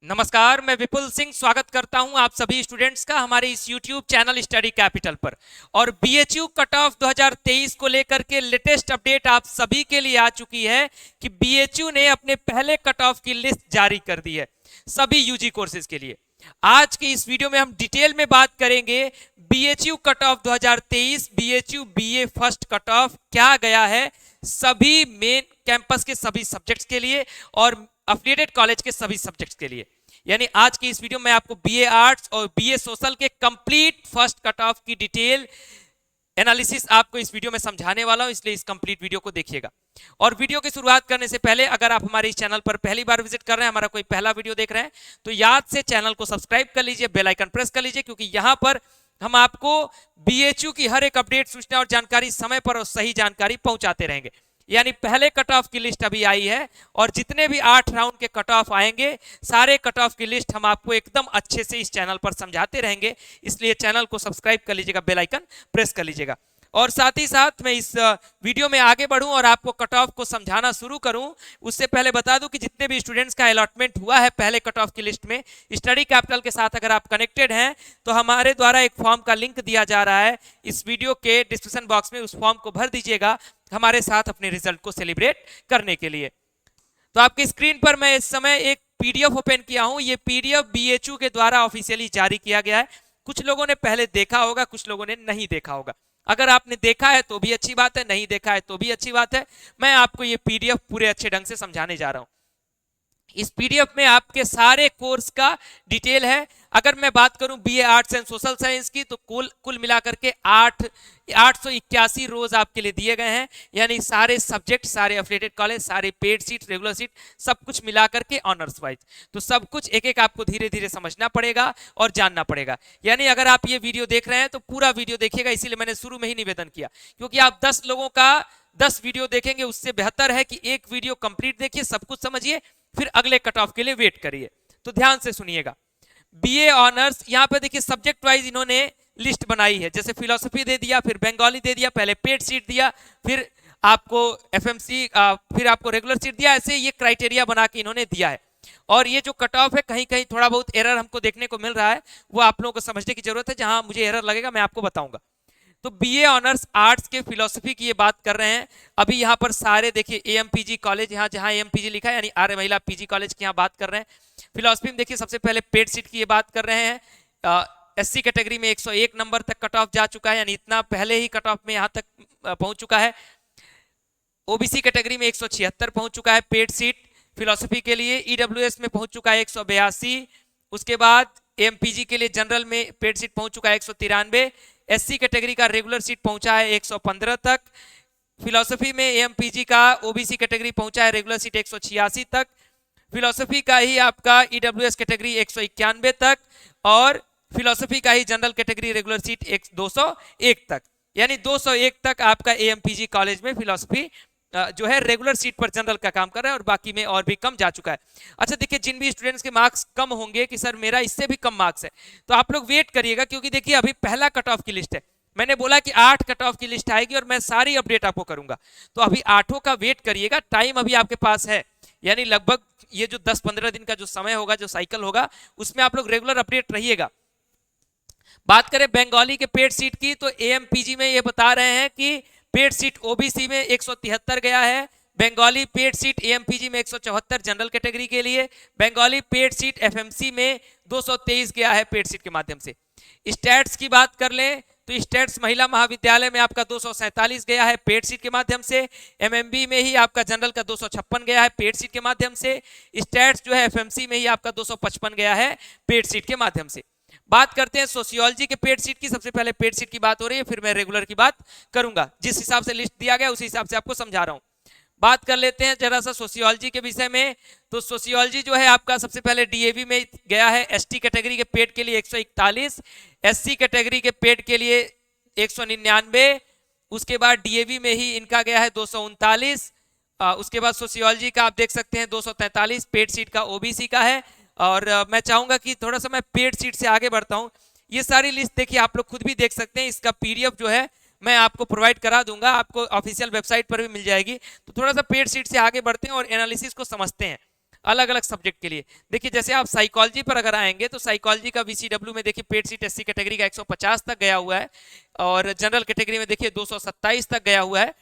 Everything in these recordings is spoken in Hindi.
नमस्कार, मैं विपुल सिंह स्वागत करता हूं आप सभी स्टूडेंट्स का हमारे इस YouTube चैनल स्टडी कैपिटल पर। और बीएचयू कट ऑफ 2023 को लेकर के लेटेस्ट अपडेट आप सभी के लिए आ चुकी है कि बीएचयू ने अपने पहले कट ऑफ की लिस्ट जारी कर दी है सभी यूजी कोर्सेज के लिए। आज की इस वीडियो में हम डिटेल में बात करेंगे BHU cut off 2023, BHU BA first cut off क्या गया है सभी मेन कैंपस के सभी सब्जेक्ट्स के लिए और अफिलिएटेड कॉलेज के सभी सब्जेक्ट्स के लिए। यानी आज की इस वीडियो में आपको बीए आर्ट्स और बीए सोशल के कंप्लीट फर्स्ट कट ऑफ की डिटेल एनालिसिस आपको इस वीडियो में समझाने वाला हूं, इसलिए इस कंप्लीट वीडियो को देखिएगा। और वीडियो की शुरुआत करने से पहले अगर आप हमारे इस चैनल पर पहली बार विजिट कर रहे हैं, हमारा कोई पहला वीडियो देख रहे हैं, तो याद से चैनल को सब्सक्राइब कर लीजिए, बेल आइकन प्रेस कर लीजिए, क्योंकि यहां पर हम आपको बीएचयू की हर एक अपडेट, सूचना और जानकारी समय पर और सही जानकारी पहुंचाते रहेंगे। यानी पहले कट ऑफ की लिस्ट अभी आई है और जितने भी 8 राउंड के कट ऑफ आएंगे सारे कट ऑफ की लिस्ट हम आपको एकदम अच्छे से इस चैनल पर समझाते रहेंगे, इसलिए चैनल को सब्सक्राइब कर लीजिएगा, बेल आइकन प्रेस कर लीजिएगा। और साथ ही साथ मैं इस वीडियो में आगे बढ़ूं और आपको कट ऑफ को समझाना शुरू करूं, उससे पहले बता दूं कि जितने भी स्टूडेंट्स का अलॉटमेंट हुआ है पहले कट ऑफ की लिस्ट में, स्टडी कैपिटल के साथ अगर आप कनेक्टेड हैं तो हमारे द्वारा एक फॉर्म का लिंक दिया जा रहा है इस वीडियो के डिस्क्रिप्शन बॉक्स में, उस फॉर्म को भर दीजिएगा हमारे साथ अपने रिजल्ट को सेलिब्रेट करने के लिए। तो आपकी स्क्रीन पर मैं इस समय एक पीडीएफ ओपन किया हूं, ये पीडीएफ बीएचयू के द्वारा ऑफिशियली जारी किया गया है। कुछ लोगों ने पहले देखा होगा, कुछ लोगों ने नहीं देखा होगा। अगर आपने देखा है तो भी अच्छी बात है, नहीं देखा है तो भी अच्छी बात है। मैं आपको ये पीडीएफ पूरे अच्छे ढंग से समझाने जा रहा हूं। इस पीडीएफ में आपके सारे कोर्स का डिटेल है। अगर मैं बात करूं BA arts and social science की, तो कुल मिलाकर के 881 रोज आपके लिए दिए गए हैं। यानी सारे सब्जेक्ट, सारे अफिलिएटेड कॉलेज, सारे पेड सीट, रेगुलर सीट, सब कुछ मिलाकर के ऑनर्स वाइज। तो सब कुछ एक एक आपको धीरे धीरे समझना पड़ेगा और जानना पड़ेगा। यानी अगर आप ये वीडियो देख रहे हैं तो पूरा वीडियो देखिएगा, इसीलिए मैंने शुरू में ही निवेदन किया, क्योंकि आप 10 लोगों का 10 वीडियो देखेंगे, उससे बेहतर है कि एक वीडियो कंप्लीट देखिए, सब कुछ समझिए, फिर अगले कट ऑफ के लिए वेट करिए। तो ध्यान से सुनिएगा। बीए ऑनर्स, यहां पे देखिए सब्जेक्ट वाइज इन्होंने लिस्ट बनाई है। जैसे फिलोसफी दे दिया, फिर बंगाली दे दिया, पहले पेड सीट दिया, फिर आपको एफएमसी, फिर आपको रेगुलर सीट दिया। ऐसे ये क्राइटेरिया बना के इन्होंने दिया है। और ये जो कट ऑफ है, कहीं कहीं थोड़ा बहुत एरर हमको देखने को मिल रहा है, वो आप लोगों को समझने की जरूरत है। जहां मुझे एरर लगेगा मैं आपको बताऊंगा। तो बीए ऑनर्स आर्ट्स के फिलोसफी की ये बात कर रहे हैं। अभी यहाँ पर सारे देखिए एएमपीजी कॉलेज, यहाँ जहाँ एएमपीजी लिखा है यानी आर्य महिला पीजी कॉलेज की यहाँ बात कर रहे हैं। फिलोसफी में देखिए सबसे पहले पेड सीट की ये बात कर रहे हैं। एससी कैटेगरी में 101 नंबर तक कट ऑफ जा चुका है, यानी इतना पहले ही कट ऑफ में यहाँ तक पहुंच चुका है। ओबीसी कैटेगरी में 176 पहुंच चुका है पेड सीट फिलोसफी के लिए। ईडब्ल्यूएस में पहुंच चुका है 182। उसके बाद एमपीजी के लिए जनरल में पेड सीट पहुंच चुका है 193। एससी कैटेगरी का रेगुलर सीट पहुंचा है 115 तक। फिलोसफी में एमपीजी का ओबीसी कैटेगरी पहुंचा है रेगुलर सीट 186 तक। फिलोसफी का ही आपका ईडब्ल्यूएस कैटेगरी 191 तक, और फिलोसफी का ही जनरल कैटेगरी रेगुलर सीट 201 तक। यानी 201 तक आपका एएमपीजी कॉलेज में फिलोसफी जो है रेगुलर सीट पर जनरल का काम कर रहा है, और बाकी में और भी कम जा चुका है। अच्छा देखिए, जिन भी स्टूडेंट्स के मार्क्स कम होंगे कि सर मेरा इससे भी कम मार्क्स है, तो आप लोग वेट करिएगा, क्योंकि देखिए अभी पहला कट ऑफ की लिस्ट है। मैंने बोला कि 8 कट ऑफ की लिस्ट आएगी और मैं सारी अपडेट आपको करूंगा। तो अभी 8 का वेट करिएगा, टाइम अभी आपके पास है। यानी लगभग ये जो 10-15 दिन का जो समय होगा, जो साइकिल होगा, उसमें आप लोग रेगुलर अपडेट रहिएगा। बात करें बंगाली के पेड सीट की, तो एएमपीजी में ये बता रहे हैं कि पेड सीट ओबीसी में 173 गया है। बंगाली पेड सीट एएमपीजी में 174 जनरल कैटेगरी के लिए। बंगाली पेड सीट एफएमसी में 223 गया है पेड सीट के माध्यम से। स्टैट्स की बात कर लें तो स्टैट्स महिला महाविद्यालय में आपका 247 गया है पेड सीट के माध्यम से। एमएमबी में ही आपका जनरल का 256 गया है पेड सीट के माध्यम से। स्टैट्स जो है एफएमसी में ही आपका 255 गया है पेड सीट के माध्यम से। बात करते हैं सोशियोलॉजी के पेड सीट की। सबसे पहले पेड सीट की बात हो रही है, फिर मैं रेगुलर की बात करूंगा। जिस हिसाब से लिस्ट दिया गया उसी हिसाब से आपको समझा रहा हूं। बात कर लेते हैं जरा सा सोशियोलॉजी के विषय में। तो सोशियोलॉजी जो है आपका सबसे पहले डीएवी में गया है एसटी कैटेगरी के पेड के लिए 141, एससी कैटेगरी के पेड के लिए 199। उसके बाद डीएवी में ही इनका गया है 239। उसके बाद सोशियोलॉजी का आप देख सकते हैं 243 पेड सीट का ओबीसी का है। और मैं चाहूंगा कि थोड़ा सा मैं पेड सीट से आगे बढ़ता हूं। ये सारी लिस्ट देखिए, आप लोग खुद भी देख सकते हैं। इसका पीडीएफ जो है मैं आपको प्रोवाइड करा दूंगा, आपको ऑफिशियल वेबसाइट पर भी मिल जाएगी। तो थोड़ा सा पेड सीट से आगे बढ़ते हैं और एनालिसिस को समझते हैं। अलग अलग सब्जेक्ट के लिए। देखिए जैसे आप साइकोलॉजी पर अगर आएंगे तो साइकोलॉजी का VCW में देखिए पेड सीट एससी कैटेगरी का 150 तक गया हुआ है, और जनरल कैटेगरी में देखिए 227 तक गया हुआ है।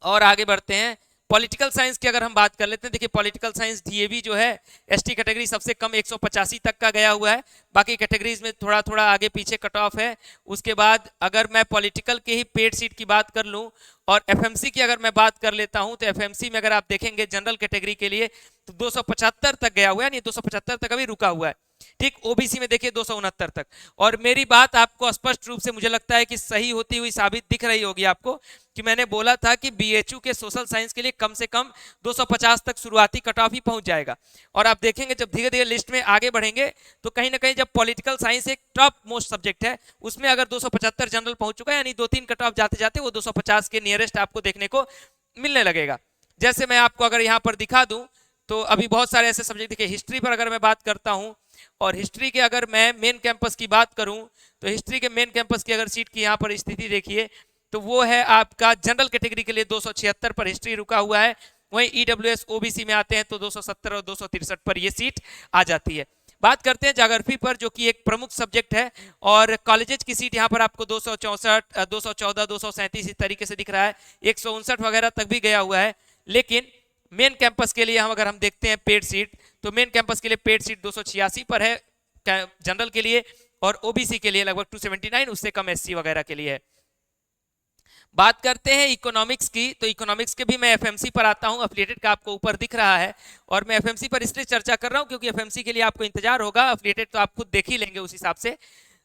और आगे बढ़ते हैं, पॉलिटिकल साइंस की अगर हम बात कर लेते हैं, देखिए पॉलिटिकल साइंस डीएवी जो है एसटी कैटेगरी सबसे कम 185 तक का गया हुआ है, बाकी कैटेगरीज में थोड़ा थोड़ा आगे पीछे कट ऑफ है। उसके बाद अगर मैं पॉलिटिकल के ही पेड सीट की बात कर लूं और एफएमसी की अगर मैं बात कर लेता हूं, तो एफएमसी में अगर आप देखेंगे जनरल कैटेगरी के लिए तो 275 तक गया हुआ है, नहीं 275 तक अभी रुका हुआ है, ठीक। ओबीसी में देखिए 269 तक। और मेरी बात आपको स्पष्ट रूप से मुझे लगता है कि सही होती हुई साबित दिख रही होगी आपको, कि मैंने बोला था कि बीएचयू के सोशल साइंस के लिए कम से कम 250 तक शुरुआती कट ऑफ ही पहुंच जाएगा। और आप देखेंगे जब धीरे धीरे लिस्ट में आगे बढ़ेंगे तो कहीं ना कहीं जब पॉलिटिकल साइंस एक टॉप मोस्ट सब्जेक्ट है, उसमें अगर 275 जनरल पहुंच चुका है, यानी 2-3 कट ऑफ जाते जाते वो 250 के नियरेस्ट आपको देखने को मिलने लगेगा। जैसे मैं आपको अगर यहाँ पर दिखा दूं तो अभी बहुत सारे ऐसे सब्जेक्ट देखिए, हिस्ट्री पर अगर मैं बात करता हूं, और हिस्ट्री के अगर मैं मेन कैंपस की बात करूं तो हिस्ट्री के मेन कैंपस की अगर सीट की यहाँ पर स्थिति देखिए तो वो है आपका जनरल कैटेगरी के लिए 276 पर हिस्ट्री रुका हुआ है। वहीं ईडब्ल्यूएस ओबीसी में आते हैं तो 270 और 263 पर ये सीट आ जाती है। बात करते हैं ज्योग्राफी पर, जो कि एक प्रमुख सब्जेक्ट है, और कॉलेजेस की सीट यहाँ पर आपको 264, 214, 237 इस तरीके से दिख रहा है, 159 वगैरह तक भी गया हुआ है। लेकिन मेन कैंपस के लिए हम अगर हम देखते हैं पेड सीट, तो मेन कैंपस के लिए पेड सीट 286 पर है जनरल के लिए, और ओबीसी के लिए लगभग 279, उससे कम एससी वगैरह के लिए है। बात करते हैं इकोनॉमिक्स की, तो इकोनॉमिक्स के भी मैं एफएमसी पर आता हूं, एफिलिएटेड का आपको ऊपर दिख रहा है, और मैं एफएमसी पर इसलिए चर्चा कर रहा हूं क्योंकि एफएमसी के लिए आपको इंतजार होगा, एफिलिएटेड तो आप खुद देख ही लेंगे उस हिसाब से।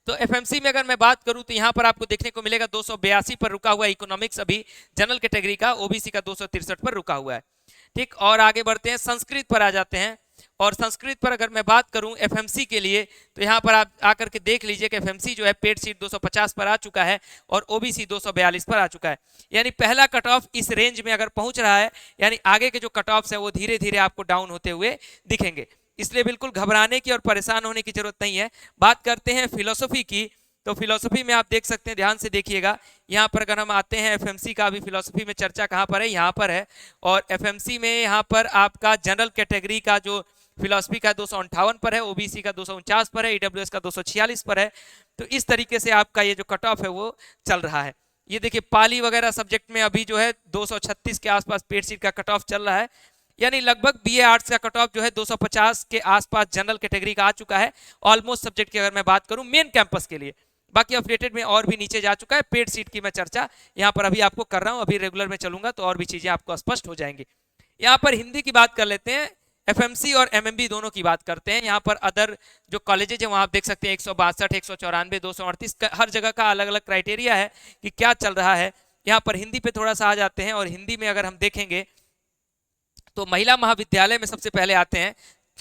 तो एफएमसी में अगर मैं बात करूं तो यहां पर आपको देखने को मिलेगा 282 पर रुका हुआ है इकोनॉमिक्स अभी जनरल कैटेगरी का, ओबीसी का 263 पर रुका हुआ है, ठीक। और आगे बढ़ते हैं, संस्कृत पर आ जाते हैं, और संस्कृत पर अगर मैं बात करूं एफएमसी के लिए तो यहां पर आप आकर के देख लीजिए कि एफएमसी जो है पेड सीट 250 पर आ चुका है और ओबीसी 242 पर आ चुका है। यानी पहला कट ऑफ इस रेंज में अगर पहुंच रहा है, यानी आगे के जो कट ऑफ्स है वो धीरे धीरे आपको डाउन होते हुए दिखेंगे, इसलिए बिल्कुल घबराने की और परेशान होने की जरूरत नहीं है। बात करते हैं फिलोसफी की, तो फिलोसफी में आप देख सकते हैं, ध्यान से देखिएगा, यहाँ पर अगर हम आते हैं एफएमसी का भी फिलोसफी में चर्चा कहाँ पर है, यहाँ पर है। और एफएमसी में यहाँ पर आपका जनरल कैटेगरी का जो फिलोसफी का 258 पर है, ओबीसी का 249 पर है, ईडब्ल्यूएस का 246 पर है। तो इस तरीके से आपका ये जो कट ऑफ है वो चल रहा है। ये देखिए पाली वगैरह सब्जेक्ट में अभी जो है 236 के आसपास पेड सीट का कट ऑफ चल रहा है, यानी लगभग बीए आर्ट्स का कट ऑफ जो है 250 के आसपास जनरल कैटेगरी का आ चुका है ऑलमोस्ट सब्जेक्ट की अगर मैं बात करूं मेन कैंपस के लिए। बाकी एफिलिएटेड में और भी नीचे जा चुका है। पेड सीट की मैं चर्चा यहाँ पर अभी आपको कर रहा हूँ, अभी रेगुलर में चलूंगा तो और भी चीजें आपको स्पष्ट हो जाएंगी। यहाँ पर हिंदी की बात कर लेते हैं, एफएमसी और एमएमबी दोनों की बात करते हैं। यहाँ पर अदर जो कॉलेजेज है वहाँ आप देख सकते हैं 162, 194, 238 हर जगह का अलग अलग क्राइटेरिया है कि क्या चल रहा है। यहाँ पर हिंदी पे थोड़ा सा आ जाते हैं, और हिंदी में अगर हम देखेंगे तो महिला महाविद्यालय में सबसे पहले आते हैं।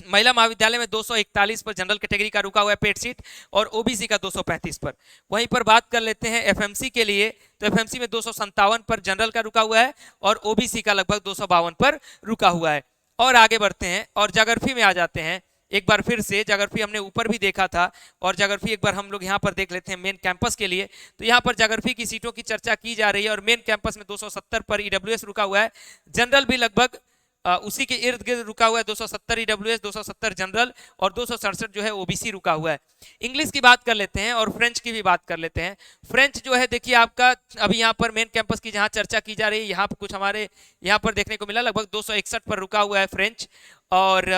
महिला महाविद्यालय में 241 पर जनरल कैटेगरी का रुका हुआ है पेड सीट, और ओबीसी का 235 पर। वहीं पर बात कर लेते हैं एफएमसी के लिए, तो एफएमसी में 257 पर जनरल का रुका हुआ है, और ओबीसी का लगभग 252 पर रुका हुआ है। और आगे बढ़ते हैं और ज्योग्राफी में आ जाते हैं। एक बार फिर से ज्योग्राफी हमने ऊपर भी देखा था, और ज्योग्राफी एक बार हम लोग यहाँ पर देख लेते हैं मेन कैंपस के लिए। तो यहाँ पर ज्योग्राफी की सीटों की चर्चा की जा रही है, और मेन कैंपस में 270 पर ईडब्ल्यूएस रुका हुआ है, जनरल भी लगभग उसी के इर्द गिर्द रुका हुआ है, 270 ईडब्ल्यूएस, 270 जनरल, और 267 जो है ओबीसी रुका हुआ है। इंग्लिश की बात कर लेते हैं और फ्रेंच की भी बात कर लेते हैं। फ्रेंच जो है देखिए आपका अभी यहाँ पर मेन कैंपस की जहाँ चर्चा की जा रही है, यहाँ पर कुछ हमारे यहाँ पर देखने को मिला, लगभग 261 पर रुका हुआ है फ्रेंच। और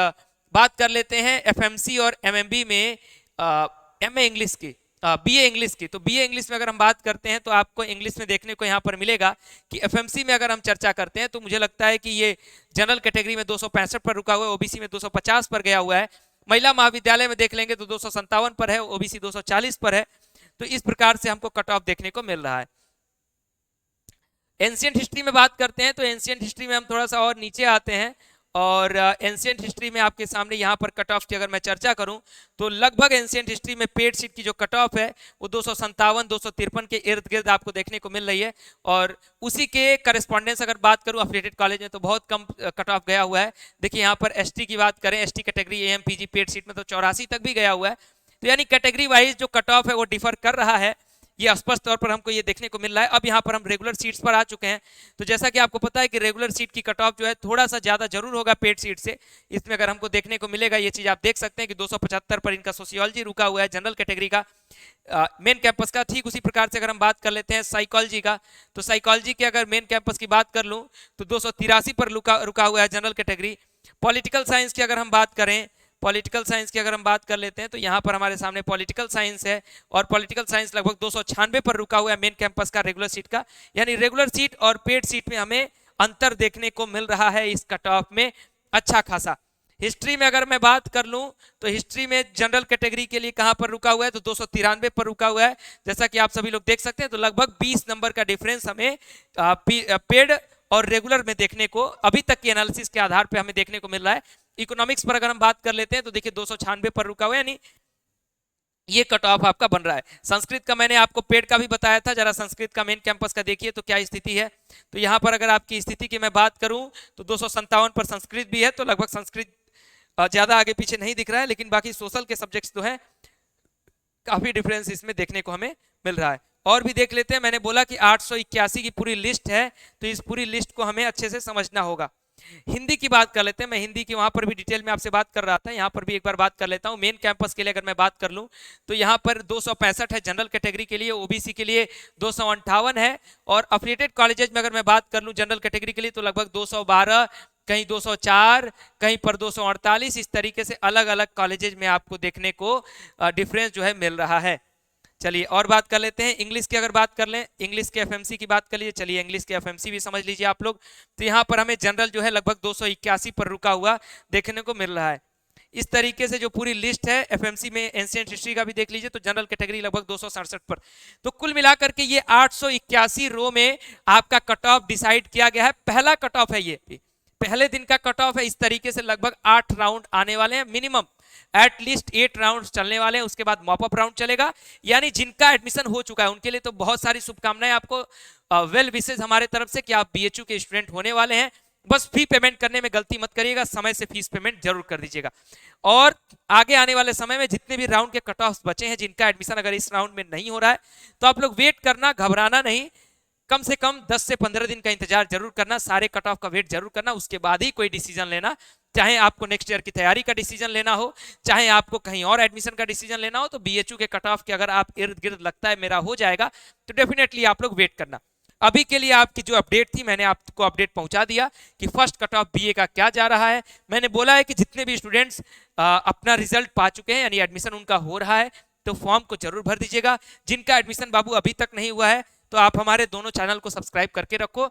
बात कर लेते हैं एफएमसी और एमएमबी में एमए इंग्लिश की, बीए इंग्लिश की। तो बीए इंग्लिश में अगर हम बात करते हैं तो आपको इंग्लिश में देखने को यहाँ पर मिलेगा कि एफएमसी में अगर हम चर्चा करते हैं तो मुझे लगता है कि ये जनरल कैटेगरी में 265 पर रुका हुआ है, ओबीसी में 250 पर गया हुआ है। महिला महाविद्यालय में देख लेंगे तो 257 पर है, ओबीसी 240 पर है। तो इस प्रकार से हमको कट ऑफ देखने को मिल रहा है। एंशिएंट हिस्ट्री में बात करते हैं, तो एंशिएंट हिस्ट्री में हम थोड़ा सा और नीचे आते हैं, और एंशिएंट हिस्ट्री में आपके सामने यहाँ पर कट ऑफ की अगर मैं चर्चा करूं तो लगभग एंशिएंट हिस्ट्री में पेड सीट की जो कट ऑफ है वो 257, 253 के इर्द गिर्द आपको देखने को मिल रही है। और उसी के करस्पॉन्डेंस अगर बात करूं एफिलिएटेड कॉलेज में तो बहुत कम कट ऑफ गया हुआ है। देखिए यहाँ पर एसटी की बात करें, एसटी कैटेगरी एएमपीजी पेड सीट में तो 84 तक भी गया हुआ है। तो यानी कैटेगरी वाइज जो कट ऑफ है वो डिफर कर रहा है। ये स्पष्ट तौर पर हमको ये देखने को मिल रहा है। अब यहाँ पर हम रेगुलर सीट्स पर आ चुके हैं। तो जैसा कि आपको पता है कि रेगुलर सीट की कट ऑफ जो है थोड़ा सा ज्यादा जरूर होगा पेड सीट से। इसमें अगर हमको देखने को मिलेगा ये चीज आप देख सकते हैं कि 275 पर इनका सोशियोलॉजी रुका हुआ है जनरल कैटेगरी का मेन कैंपस का। ठीक उसी प्रकार से अगर हम बात कर लेते हैं साइकोलॉजी का, तो साइकोलॉजी के अगर मेन कैंपस की बात कर लूं तो 283 पर रुका हुआ है जनरल कैटेगरी। पॉलिटिकल साइंस की अगर हम बात करें, पॉलिटिकल साइंस की अगर हम बात कर लेते हैं तो यहाँ पर हमारे सामने पॉलिटिकल साइंस है और पॉलिटिकल साइंस लगभग 296 पर रुका हुआ है मेन कैंपस का रेगुलर सीट का। यानी रेगुलर सीट और पेड सीट में हमें अंतर देखने को मिल रहा है इस कट ऑफ में अच्छा खासा। हिस्ट्री में अगर मैं बात कर लूं तो हिस्ट्री में जनरल कैटेगरी के लिए कहां पर रुका हुआ है, तो 293 पर रुका हुआ है। जैसा कि आप सभी लोग देख सकते हैं, तो लगभग 20 नंबर का डिफरेंस हमें पेड और रेगुलर में देखने को अभी तक के एनालिसिस के आधार पर हमें देखने को मिल रहा है। इकोनॉमिक्स पर अगर हम बात कर लेते हैं तो देखिए 296 पर रुका हुआ है, यानी ये कट ऑफ आपका बन रहा है। संस्कृत का मैंने आपको पेड का भी बताया था, जरा संस्कृत का मेन कैंपस का देखिए तो क्या स्थिति है। तो यहाँ पर अगर आपकी स्थिति की मैं बात करूं तो 257 पर संस्कृत भी है, तो लगभग संस्कृत ज्यादा आगे पीछे नहीं दिख रहा है, लेकिन बाकी सोशल के सब्जेक्ट्स तो हैं, काफी डिफरेंस इसमें देखने को हमें मिल रहा है। और भी देख लेते हैं, मैंने बोला कि 881 की पूरी लिस्ट है, तो इस पूरी लिस्ट को हमें अच्छे से समझना होगा। हिंदी की बात कर लेते हैं, मैं हिंदी की वहां पर भी डिटेल में आपसे बात कर रहा था, यहाँ पर भी एक बार बात कर लेता हूँ। मेन कैंपस के लिए अगर मैं बात कर लूँ तो यहाँ पर 265 है जनरल कैटेगरी के लिए, ओबीसी के लिए 258 है, और अफिलिएटेड कॉलेजेस में अगर मैं बात कर लूँ जनरल कैटेगरी के लिए तो लगभग 212, कहीं 204, कहीं पर 248, इस तरीके से अलग अलग कॉलेजेस में आपको देखने को डिफरेंस जो है मिल रहा है। चलिए और बात कर लेते हैं इंग्लिश की। अगर बात कर लें इंग्लिश के एफएमसी की बात कर लीजिए, चलिए इंग्लिश के एफएमसी भी समझ लीजिए आप लोग। तो यहाँ पर हमें जनरल जो है लगभग 281 पर रुका हुआ देखने को मिल रहा है। इस तरीके से जो पूरी लिस्ट है एफएमसी में एंशिएंट हिस्ट्री का भी देख लीजिए, तो जनरल कैटेगरी लगभग 267 पर। तो कुल मिलाकर के ये 881 रो में आपका कट ऑफ डिसाइड किया गया है। पहला कट ऑफ है, ये पहले दिन का कट ऑफ है। इस तरीके से लगभग 8 राउंड आने वाले हैं, मिनिमम एटलीस्ट 8 राउंड चलने वाले हैं, उसके बाद मॉपअप राउंड चलेगा। यानी जिनका एडमिशन हो चुका है उनके लिए तो बहुत सारी शुभकामनाएं आपको, वेल विशेष हमारे तरफ से कि आप बीएचयू के स्टूडेंट होने वाले हैं। बस फी पेमेंट करने में गलती मत करिएगा, समय से फीस पेमेंट जरूर कर दीजिएगा। और आगे आने वाले समय में जितने भी राउंड के कट ऑफ बचे हैं, जिनका एडमिशन अगर इस राउंड में नहीं हो रहा है तो आप लोग वेट करना, घबराना नहीं। कम से कम 10 से 15 दिन का इंतजार जरूर करना, सारे कट ऑफ का वेट जरूर करना, उसके बाद ही कोई डिसीजन लेना। चाहे आपको नेक्स्ट ईयर की तैयारी का डिसीजन लेना हो, चाहे आपको कहीं और एडमिशन का डिसीजन लेना हो, तो बीएचयू के कट ऑफ के अगर आप इर्द गिर्द लगता है मेरा हो जाएगा, तो डेफिनेटली आप लोग वेट करना। अभी के लिए आपकी जो अपडेट थी मैंने आपको अपडेट पहुंचा दिया कि फर्स्ट कट ऑफ बीए का क्या जा रहा है। मैंने बोला है कि जितने भी स्टूडेंट्स अपना रिजल्ट पा चुके हैं, यानी एडमिशन उनका हो रहा है, तो फॉर्म को जरूर भर दीजिएगा। जिनका एडमिशन बाबू अभी तक नहीं हुआ है तो आप हमारे दोनों चैनल को सब्सक्राइब करके रखो।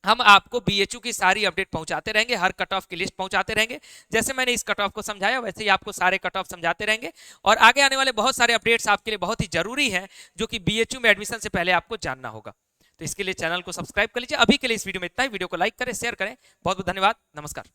हम आपको बीएचयू की सारी अपडेट पहुंचाते रहेंगे, हर कट ऑफ की लिस्ट पहुंचाते रहेंगे। जैसे मैंने इस कट ऑफ को समझाया वैसे ही आपको सारे कट ऑफ समझाते रहेंगे, और आगे आने वाले बहुत सारे अपडेट्स आपके लिए बहुत ही जरूरी हैं जो कि बीएचयू में एडमिशन से पहले आपको जानना होगा। तो इसके लिए चैनल को सब्सक्राइब कर लीजिए। अभी के लिए इस वीडियो में इतना ही। वीडियो को लाइक करें, शेयर करें। बहुत बहुत धन्यवाद, नमस्कार।